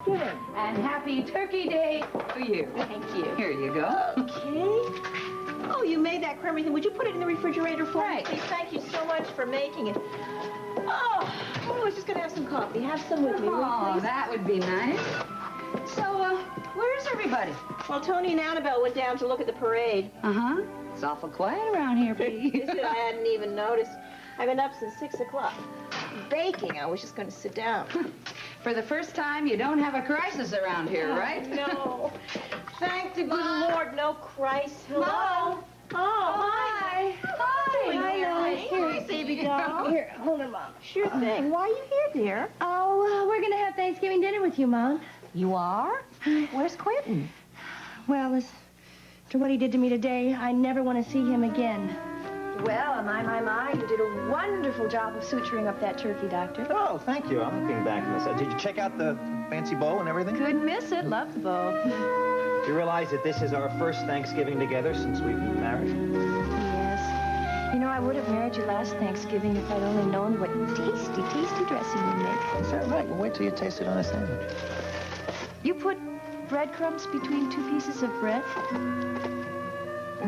And happy Turkey Day to you. Thank you. Here you go. Okay. Oh, you made that cremery thing. Would you put it in the refrigerator for me, please? Thank you so much for making it. Oh, I was just going to have some coffee. Have some with me, will you, Oh, please? that would be nice. So, where's everybody? Well, Tony and Annabelle went down to look at the parade. Uh-huh. It's awful quiet around here, Pete. I hadn't even noticed. I've been up since 6 o'clock. Baking. I was just going to sit down. For the first time, you don't have a crisis around here, right? No. Thank the good Lord, no crisis. Hello? Mom. Oh, hi. Hi. Hi, Here, baby doll. Here, hold her, Mom. Sure thing. Why are you here, dear? Oh, we're going to have Thanksgiving dinner with you, Mom. You are? Where's Quentin? Well, after what he did to me today, I never want to see him again. Well, my, you did a wonderful job of suturing up that turkey, Doctor. Oh, thank you. I'm looking back on this. Did you check out the fancy bow and everything? Couldn't miss it. Love the bow. Do you realize that this is our first Thanksgiving together since we've been married? Yes. You know, I would have married you last Thanksgiving if I'd only known what tasty, tasty dressing you make. Is that right? Well, wait till you taste it on a sandwich. You put breadcrumbs between 2 pieces of bread?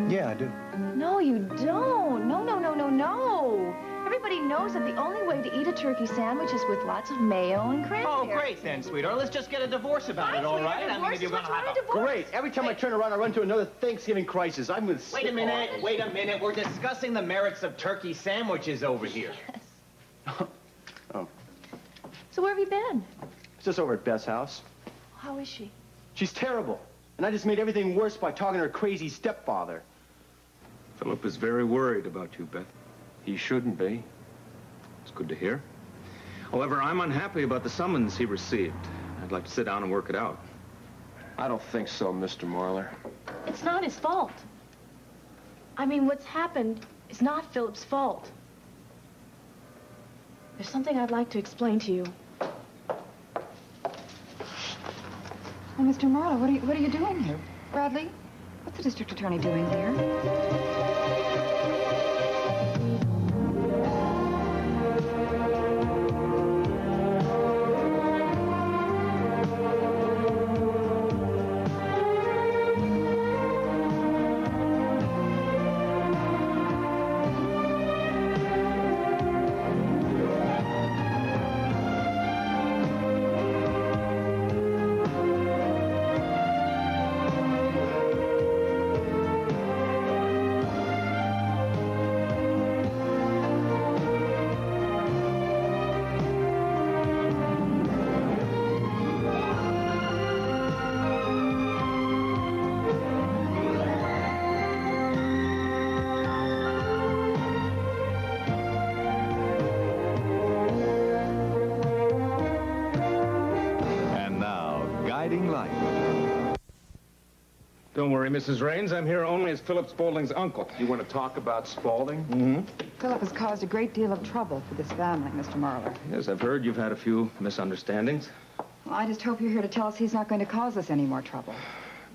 Yeah, I do. No, you don't. No. Everybody knows that the only way to eat a turkey sandwich is with lots of mayo and cranberry. Oh, great then, sweetheart. Let's just get a divorce about it, all right? I mean, if you're going to have a... Great. Every time I turn around, I run into another Thanksgiving crisis. I'm with... Wait a minute. We're discussing the merits of turkey sandwiches over here. Oh. So where have you been? It's just over at Beth's house. How is she? She's terrible. And I just made everything worse by talking to her crazy stepfather. Philip is very worried about you, Beth. He shouldn't be. It's good to hear. However, I'm unhappy about the summons he received. I'd like to sit down and work it out. I don't think so, Mr. Marler. It's not his fault. I mean, what's happened is not Philip's fault. There's something I'd like to explain to you. Well, Mr. Marlowe, what are you doing here? Bradley, what's the district attorney doing here? Don't worry, Mrs. Raines. I'm here only as Philip Spaulding's uncle. You want to talk about Spaulding? Mm-hmm. Philip has caused a great deal of trouble for this family, Mr. Marlowe. Yes, I've heard you've had a few misunderstandings. Well, I just hope you're here to tell us he's not going to cause us any more trouble.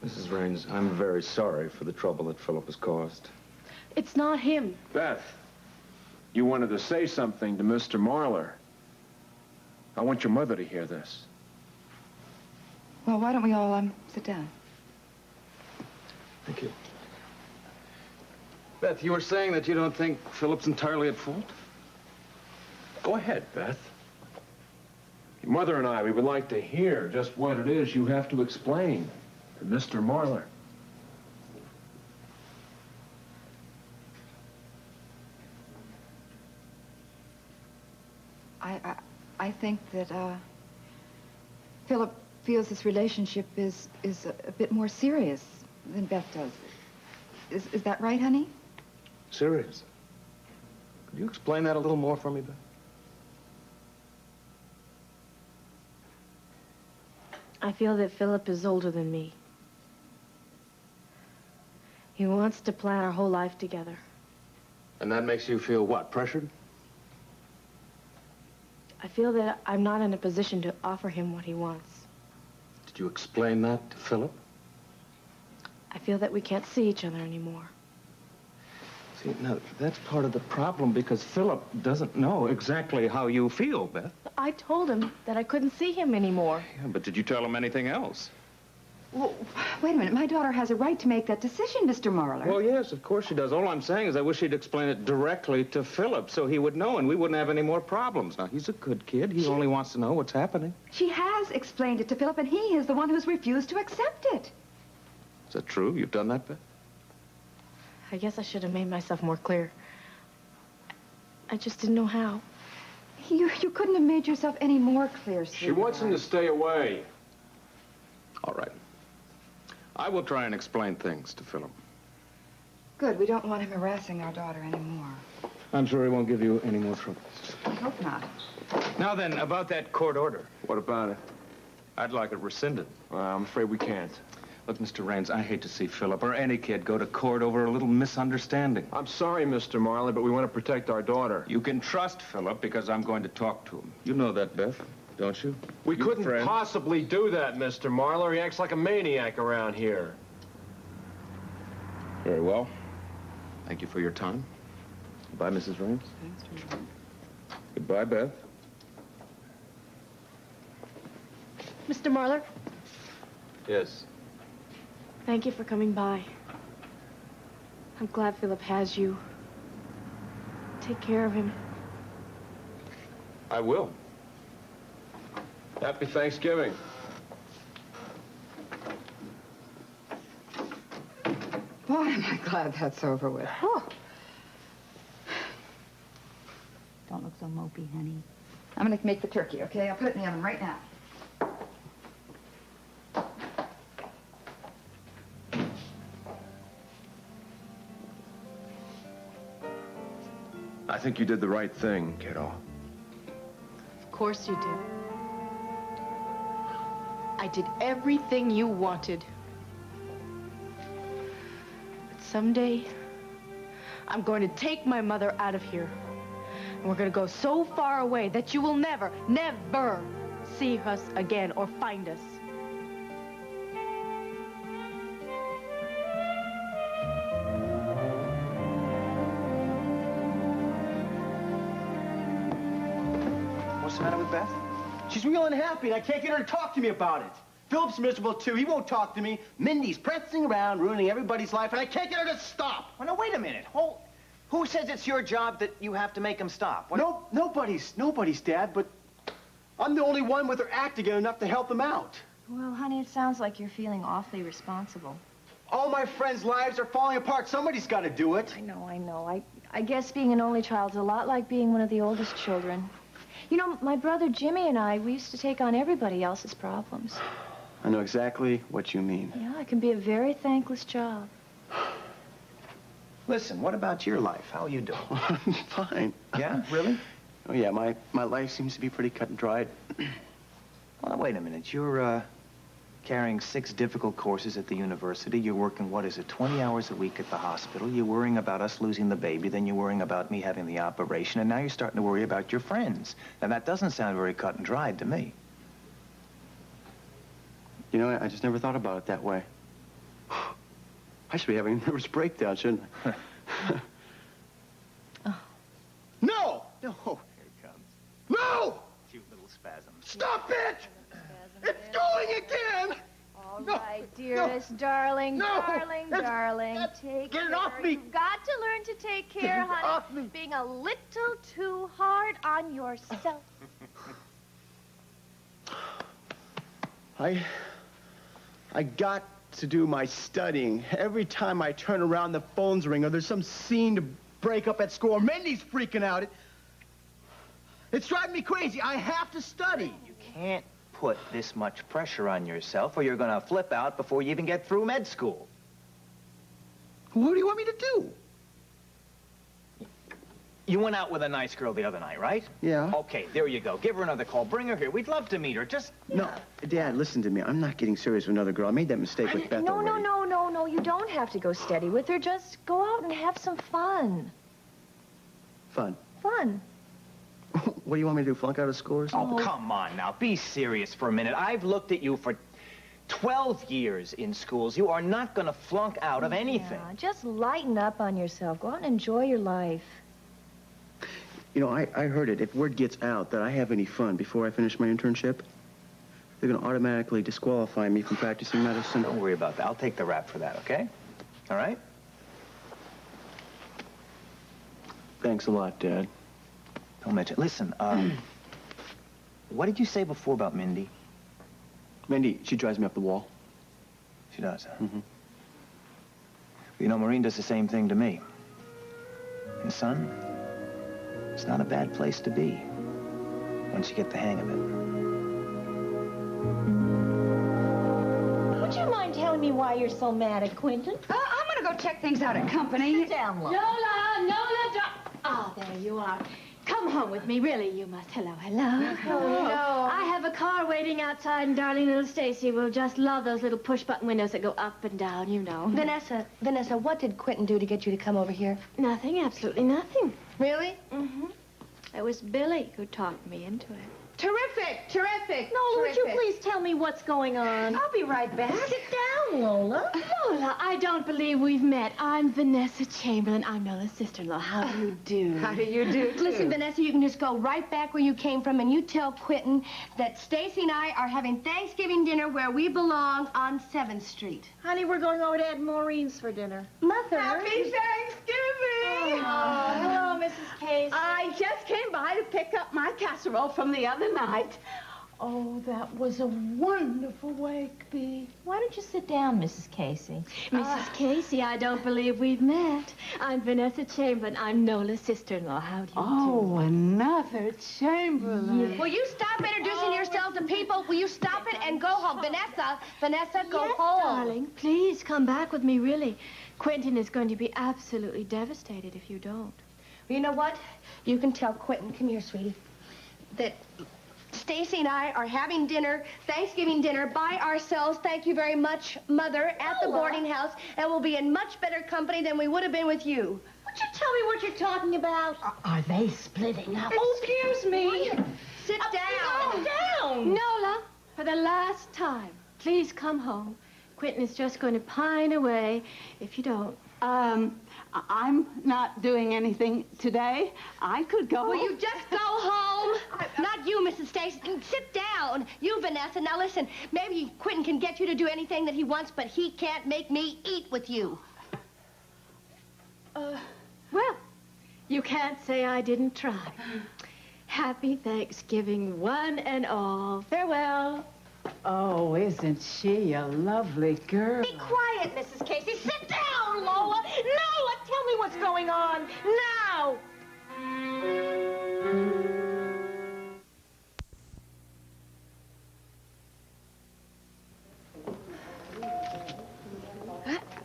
Mrs. Raines, I'm very sorry for the trouble that Philip has caused. It's not him. Beth, you wanted to say something to Mr. Marler. I want your mother to hear this. Well, why don't we all, sit down? Thank you. Beth, you were saying that you don't think Philip's entirely at fault? Go ahead, Beth. Your mother and I, we would like to hear just what it is you have to explain to Mr. Marler. I think that, Philip feels this relationship is a bit more serious than Beth does. Is that right, honey? Serious? Could you explain that a little more for me, Beth? I feel that Philip is older than me. He wants to plan our whole life together. And that makes you feel what, pressured? I feel that I'm not in a position to offer him what he wants. Did you explain that to Philip? I feel that we can't see each other anymore. See, now, that's part of the problem because Phillip doesn't know exactly how you feel, Beth. I told him that I couldn't see him anymore. Yeah, but did you tell him anything else? Well, wait a minute. My daughter has a right to make that decision, Mr. Marler. Well, yes, of course she does. All I'm saying is I wish he'd explain it directly to Phillip so he would know and we wouldn't have any more problems. Now, he's a good kid. He only wants to know what's happening. She has explained it to Phillip, and he is the one who's refused to accept it. Is that true? You've done that, Beth? I guess I should have made myself more clear. I just didn't know how. You couldn't have made yourself any more clear, sweetheart. She wants him to stay away. All right. I will try and explain things to Phillip. Good. We don't want him harassing our daughter anymore. I'm sure he won't give you any more trouble. I hope not. Now then, about that court order. What about it? I'd like it rescinded. Well, I'm afraid we can't. Look, Mr. Raines, I hate to see Phillip or any kid go to court over a little misunderstanding. I'm sorry, Mr. Marley, but we want to protect our daughter. You can trust Phillip because I'm going to talk to him. You know that, Beth, don't you? We You couldn't friend. possibly do that, Mr. Marler. He acts like a maniac around here. Very well. Thank you for your time. Goodbye, Mrs. Raines. Goodbye, Beth. Mr. Marler, Yes. thank you for coming by. I'm glad Phillip has you. Take care of him. I will. Happy Thanksgiving. Boy, am I glad that's over with. Oh. Don't look so mopey, honey. I'm going to make the turkey, okay? I'll put it in the oven right now. I think you did the right thing, kiddo. Of course you did. I did everything you wanted. But someday, I'm going to take my mother out of here. And we're going to go so far away that you will never, never see us again or find us. What's the matter with Beth? She's real unhappy, and I can't get her to talk to me about it. Phillip's miserable, too. He won't talk to me. Mindy's prancing around, ruining everybody's life, and I can't get her to stop. Well, now, wait a minute. Who says it's your job that you have to make him stop? No, nobody's, Dad, but I'm the only one with her act together enough to help them out. Well, honey, it sounds like you're feeling awfully responsible. All my friends' lives are falling apart. Somebody's got to do it. I know. I guess being an only child's a lot like being one of the oldest children. You know, my brother Jimmy and I, we used to take on everybody else's problems. I know exactly what you mean. Yeah, it can be a very thankless job. Listen, what about your life? How are you doing? I'm fine. Yeah? Really? Oh, yeah, my life seems to be pretty cut and dried. Well, now, wait a minute. You're, carrying 6 difficult courses at the university. You're working, 20 hours a week at the hospital. You're worrying about us losing the baby. Then you're worrying about me having the operation. And now you're starting to worry about your friends. And that doesn't sound very cut and dried to me. You know, I just never thought about it that way. I should be having a nervous breakdown, shouldn't I? Oh. No! No! Here it comes. No! Cute little spasm. Stop it! It's going again! All No, right, dearest, darling, No, darling, that's- darling. that's- Take get it care. off me. You've got to learn to take care, it honey. off me. Being a little too hard on yourself. I got to do my studying. Every time I turn around, the phones ring, or there's some scene to break up at school, or Mindy's freaking out. It's driving me crazy. I have to study. You can't put this much pressure on yourself or you're going to flip out before you even get through med school. What do you want me to do? You went out with a nice girl the other night, right? Yeah. Okay, there you go. Give her another call. Bring her here. We'd love to meet her. Just... No, Dad, listen to me. I'm not getting serious with another girl. I made that mistake with Beth No, already. no. You don't have to go steady with her. Just go out and have some fun. Fun. Fun. What do you want me to do, flunk out of school or something? Oh, come on now. Be serious for a minute. I've looked at you for 12 years in schools. You are not going to flunk out of anything. Yeah, just lighten up on yourself. Go out and enjoy your life. You know, I heard it. If word gets out that I have any fun before I finish my internship, they're going to automatically disqualify me from practicing medicine. Don't worry about that. I'll take the rap for that, okay? All right? Thanks a lot, Dad. Don't mention it. Listen, what did you say before about Mindy? Mindy, she drives me up the wall. She does, huh? Mm-hmm. You know, Maureen does the same thing to me. And, son, it's not a bad place to be once you get the hang of it. Would you mind telling me why you're so mad at Quentin? I'm gonna go check things out at company. Sit down, Lola. Nola, oh, there you are. Come home with me, really, you must. Hello. No. I have a car waiting outside, and darling little Stacy will just love those little push-button windows that go up and down, you know. Vanessa, what did Quentin do to get you to come over here? Nothing, absolutely nothing. Really? Mm-hmm. It was Billy who talked me into it. Terrific. Nola, would you please tell me what's going on? I'll be right back. Sit down, Lola. Lola, I don't believe we've met. I'm Vanessa Chamberlain. I'm Nola's sister-in-law. How do you do? How do you do, too? Listen, Vanessa, you can just go right back where you came from, and you tell Quentin that Stacy and I are having Thanksgiving dinner where we belong on 7th Street. Honey, we're going over to Aunt Maureen's for dinner. Mother. Happy Thanksgiving! Oh, hello, Mrs. Case. I just came by to pick up my casserole from the other night. Oh, that was a wonderful wake, Bea. Why don't you sit down, Mrs. Casey? Mrs. Casey, I don't believe we've met. I'm Vanessa Chamberlain. I'm Nola's sister-in-law. How do you do? Oh, another Chamberlain. Will you stop introducing yourself to people? Will you stop it and go home? Vanessa, go Yes, home. darling. Please come back with me, really. Quentin is going to be absolutely devastated if you don't. Well, you know what? You can tell Quentin, come here, sweetie, that Stacy and I are having dinner, Thanksgiving dinner, by ourselves, thank you very much, Mother, at the boarding house, and we'll be in much better company than we would have been with you. Would you tell me what you're talking about? Are they splitting up? Oh, excuse me. Sit down. Sit down. Nola, for the last time, please come home. Quentin is just going to pine away if you don't. I'm not doing anything today. I could go. Will you just go home? Not you, Mrs. Stacy. Sit down. You, Vanessa. Now, listen, maybe Quentin can get you to do anything that he wants, but he can't make me eat with you. Well, you can't say I didn't try. Happy Thanksgiving, one and all. Farewell. Oh, isn't she a lovely girl? Be quiet, Mrs. Casey. Sit down, Lola. Nola, tell me what's going on. Now.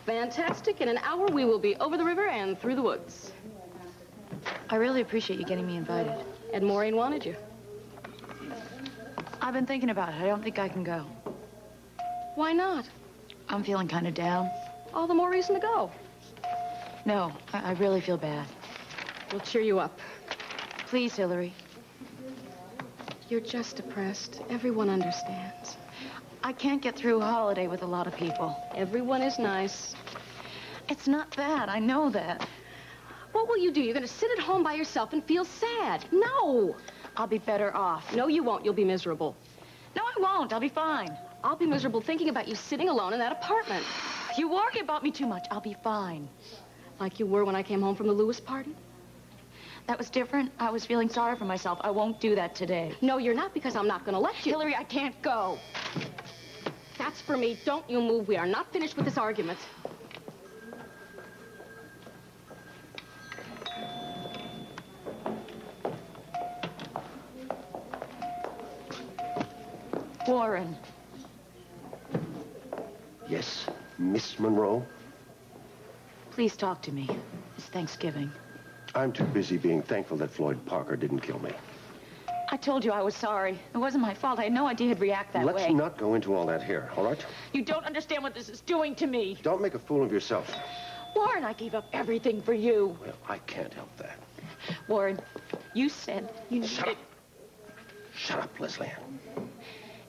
Fantastic. In an hour, we will be over the river and through the woods. I really appreciate you getting me invited. And Maureen wanted you. I've been thinking about it. I don't think I can go. Why not? I'm feeling kind of down. All the more reason to go. No, I really feel bad. We'll cheer you up. Please, Hillary. You're just depressed. Everyone understands. I can't get through a holiday with a lot of people. Everyone is nice. It's not that. I know that. What will you do? You're going to sit at home by yourself and feel sad. No. I'll be better off. No, you won't. You'll be miserable. No, I won't. I'll be fine. I'll be miserable thinking about you sitting alone in that apartment. You worry about me too much. I'll be fine. Like you were when I came home from the Lewis party? That was different. I was feeling sorry for myself. I won't do that today. No, you're not, because I'm not going to let you. Hillary, I can't go. That's for me. Don't you move. We are not finished with this argument. Warren. Yes, Miss Monroe? Please talk to me. It's Thanksgiving. I'm too busy being thankful that Floyd Parker didn't kill me. I told you I was sorry. It wasn't my fault. I had no idea he'd react that way. Let's not go into all that here, all right? You don't understand what this is doing to me. Don't make a fool of yourself. Warren, I gave up everything for you. Well, I can't help that. Warren, you said you needed... Shut up, Lesley-Ann.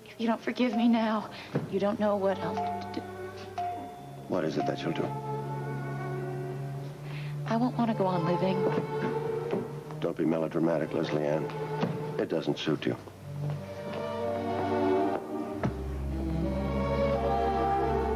If If you don't forgive me now, you don't know what I'll do. What is it that you'll do? I won't want to go on living. Don't be melodramatic, Lesley-Ann. It doesn't suit you.